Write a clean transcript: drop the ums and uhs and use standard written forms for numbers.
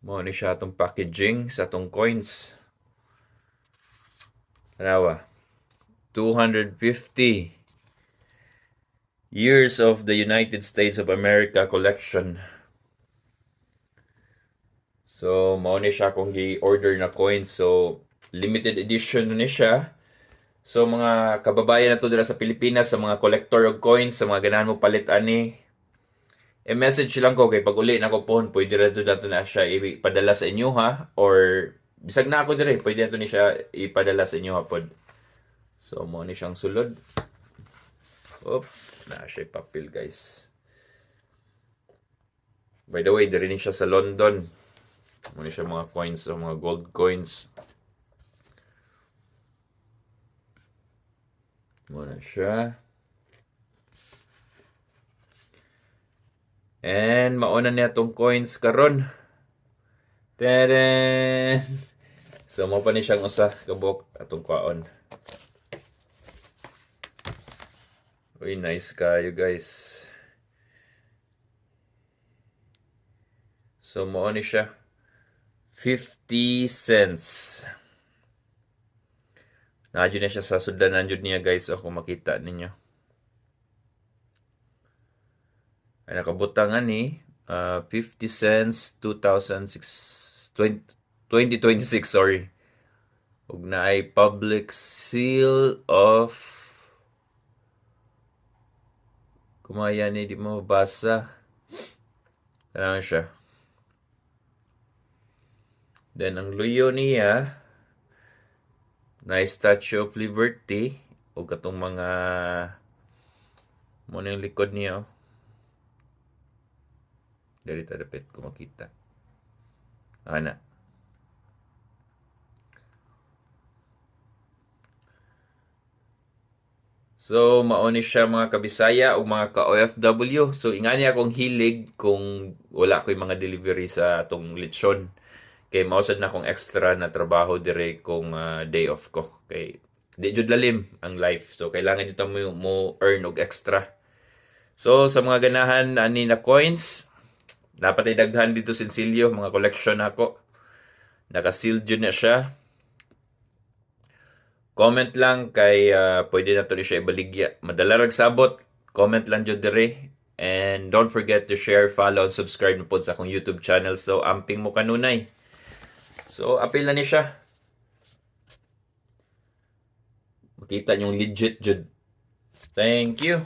Mo ni siya atong packaging sa atong coins. Tanawa. 250 years of the United States of America collection. So, mao ni siya kung gi-order na coins. So, limited edition ni siya. So, mga kababayan na to dira sa Pilipinas, sa mga collector of coins, sa mga ganahan mo palit ani, message lang ko kay pag uli na ko phone, pwede ra to dato na siya ipadala sa inyo ha, or bisag na ako dire, pwede nato ni siya ipadala sa inyo ha pod. So, mo ni siyang sulod. Oop, na siya papel guys. By the way, dire ni siya sa London. Mo ni siya mga coins, mga gold coins. Mo na siya. And mauna niya tong coins karon. Tadaan! So, mo pa ni siyang usa kabuk atong kwaon. Uy, nice kayo guys. So, mo ni siya. 50 cents. Nadyo na siya sa sudanan jud niya guys. O, kung makita ninyo. Ay nakabutangan ni 50 cents 2026 sorry. Ug na ay public seal of kumaya ni di mo mabasa. Ano siya? Then ang luyo niya na Statue of Liberty o katong mga mo yung likod niya oh. Dari tadapit ko makita. Ana. So, mauni siya mga kabisaya o mga ka-OFW. So, ingani akong hilig kung wala ko'y mga delivery sa atong lechon. Kay mausad na akong extra na trabaho dire kung day off ko. Kay di jud lalim ang life. So, kailangan dito mo earn og extra. So, sa mga ganahan ani na coins, dapat ay daghan dito sinsilyo, mga collection ako. Naka-sealed yun na siya. Comment lang kay pwede na to ni siya ibaligya. Madala rag sabot. Comment lang jud dire. And don't forget to share, follow, and subscribe na po sa akong YouTube channel. So, amping mo kanunay. So, apil na ni siya. Makita niyong legit jud. Thank you.